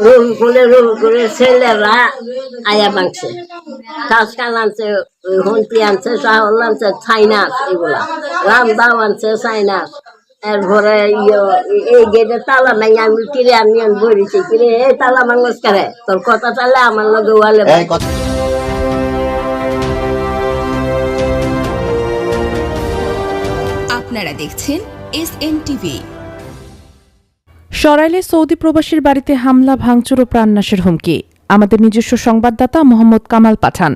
Role করে ছেলেরা আয়া বাংছে কাজকাল আনছে, হন্তি আনছে, চাউল আনছে, চাইনাস, এগুলা রামদাও আনছে, চাইনাস। এরপরে এই গেটে তালা নাই, আমি কিরে আমি বলেছি কিরে এই তালা ভাঙস করে, তোর কথা তাহলে আমার লগে ওয়ালে। আপনারা দেখছেন SNTV। সরাইলে সৌদি প্রবাসীর বাড়িতে হামলা, ভাঙচুর ও প্রাণনাশের হুমকি। আমাদের নিজস্ব সংবাদদাতা মোহাম্মদ কামাল পাঠান।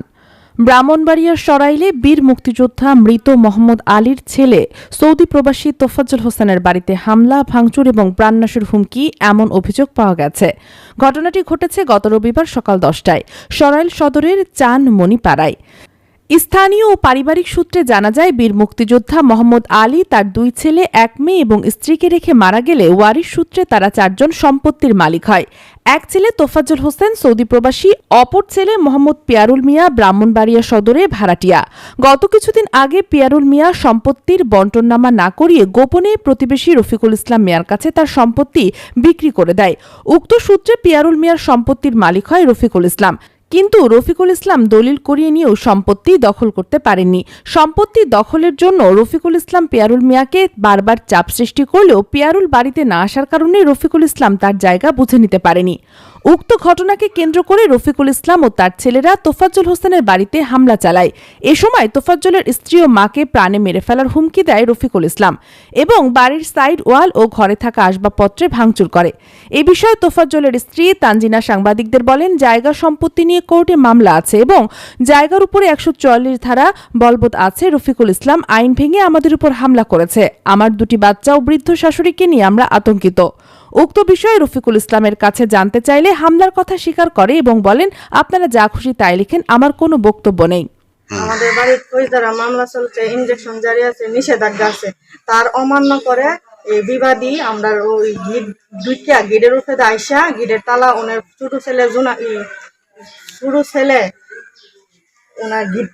ব্রাহ্মণবাড়িয়ার সরাইলে বীর মুক্তিযোদ্ধা মৃত মোহাম্মদ আলীর ছেলে সৌদি প্রবাসী তোফাজ্জল হোসেনের বাড়িতে হামলা, ভাঙচুর এবং প্রাণনাশের হুমকি এমন অভিযোগ পাওয়া গেছে। ঘটনাটি ঘটেছে গত রবিবার সকাল 10টায় সরাইল সদরের চানমণিপাড়ায়। স্থানীয় ও পারিবারিক সূত্রে জানা যায়, বীর মুক্তিযোদ্ধা মোহাম্মদ আলী তার 2 ছেলে, 1 মেয়ে এবং স্ত্রীকে রেখে মারা গেলে ওয়ারিশ সূত্রে তারা 4 জন সম্পত্তির মালিক হয়। এক ছেলে তোফাজ্জল হোসেন সৌদি প্রবাসী, অপর ছেলে মোহাম্মদ পিয়ারুল মিয়া ব্রাহ্মণবাড়িয়া সদরে ভাড়াটিয়া। গত কিছুদিন আগে পিয়ারুল মিয়া সম্পত্তির বন্টননামা না করিয়ে গোপনে প্রতিবেশী রফিকুল ইসলাম মিয়ার কাছে তার সম্পত্তি বিক্রি করে দেয়। উক্ত সূত্রে পিয়ারুল মিয়ার সম্পত্তির মালিক হয় রফিকুল ইসলাম। কিন্তু রফিকুল ইসলাম দলিল করিয়ে নিয়েও সম্পত্তি দখল করতে পারেননি। সম্পত্তি দখলের জন্য রফিকুল ইসলাম পিয়ারুল মিয়াকে বারবার চাপ সৃষ্টি করলেও পিয়ারুল বাড়িতে না আসার কারণে রফিকুল ইসলাম তার জায়গা বুঝে নিতে পারেনি। উক্ত ঘটনাকে কেন্দ্র করে রফিকুল ইসলাম ও তার ছেলেরা তোফাজ্জল হোসেনের বাড়িতে হামলা চালায়। এ সময় তোফাজ্জলের স্ত্রী ও মাকে প্রাণে মেরে ফেলার হুমকি দেয় রফিকুল ইসলাম এবং বাড়ির সাইড ওয়াল ও ঘরে থাকা আসবাবপত্রে ভাঙচুর করে। এ বিষয়ে তোফাজ্জলের স্ত্রী তানজিনা সাংবাদিকদের বলেন, জায়গা সম্পত্তি নিয়ে কোর্টে মামলা আছে এবং জায়গার উপরে 144 ধারা বলবৎ আছে। রফিকুল ইসলাম আইন ভেঙে আমাদের উপর হামলা করেছে। আমার 2টি বাচ্চা ও বৃদ্ধ শাশুড়িকে নিয়ে আমরা আতঙ্কিত। উক্ত বিষয়ে রফিকুল ইসলামের কাছে জানতে চাইলে হামলার কথা স্বীকার করে এবং বলেন, আপনারা যা খুশি তাই লিখেন, আমার কোনো বক্তব্য নেই। আমাদের বাড়ির ফৌজদারি মামলা চলছে, ইনজেকশন জারি আছে, নিষেধাজ্ঞা আছে, তার অমান্য করে এই বিবাদী আমরা ওই গিটের উপরে আইসা গিটের তালা ওনার ছোট ছেলে ওনার গিট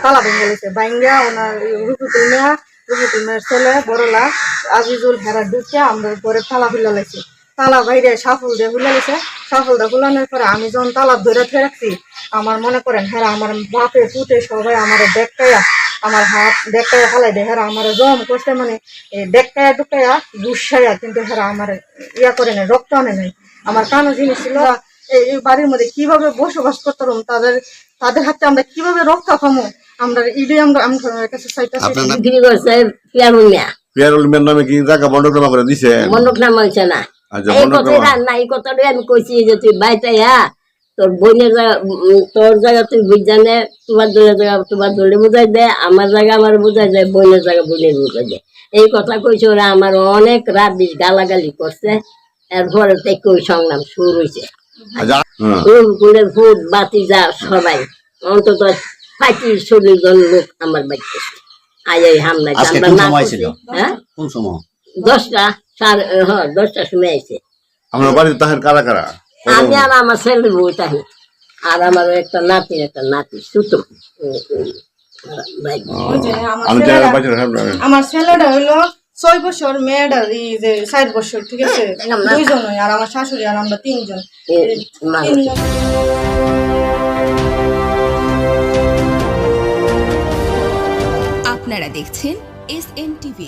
তালা ভেঙে গেছে। বাইঙ্গা ওনার রুফিকুল মেয়ের ছেলে বড়লা আজিজুল হেরা ঢুকে আমরা ঘরে তালা খুলে লেছি। তালা বাইরে সাফল দিয়ে খুলে গেছে। সাফলটা খুলানোর পরে আমি যখন তালা ধরে রাখছি, আমার মনে করেন হেরা আমার বাপে ফুটে সবাই আমার দেখটাইয়া আমার হাত দেখটাইয়া ফেলাই দেয়। হেরা আমার জম করছে, মানে দেখটাইয়া টুকাইয়া গুসাইয়া, কিন্তু হেরা আমার ইয়া করে নেই, রক্ত আনে নাই। আমার কানো জিনিস ছিল এই বাড়ির মধ্যে কিভাবে বসবাস করতাম, তাদের হাতে আমরা কিভাবে রক্ষা পাবো, আমরা ইডি আমরা কাছে পিয়ারুল মিয়ার নামে কি জায়গা বন্ধকনামা করে দিছে? বন্ধকনামা হয়েছে না, এই কথাটা না, এই কথাটাই আমি কইছি যে তুই বাইতে তোর বোনের জায়গা, তোর জায়গা তুই বুঝানে, তোমার দলের জায়গা তোমার দলে বুঝাই দে, আমার জায়গা আমার বুঝাই দেয়, বোনের জায়গা বোনের বুঝাই দেয়। এই কথা কইছে ওরা আমার অনেক রাবিশ গালাগালি করছে। এরপরে থেকে ওই সংগ্রাম শুরু হয়েছে। ফুট বাতি যা সবাই অন্তত 35-40 জন লোক আমার বাড়িতে আজ এই হামলা। হ্যাঁ, 10টার সময় আইছে। আমার বাড়িতে তাহের কারা কারা? আমি আর আমার ছেলে বউ তাহি, আর আমার একটা নাতি ছোট। আমার ছেলেটা হইলো 6 বছর, মেয়েটা 7 বছর, ঠিক আছে? 2 জন, আর আমার শাশুড়ি আর আমরা 3 জন। আপনারা দেখছেন SNTV।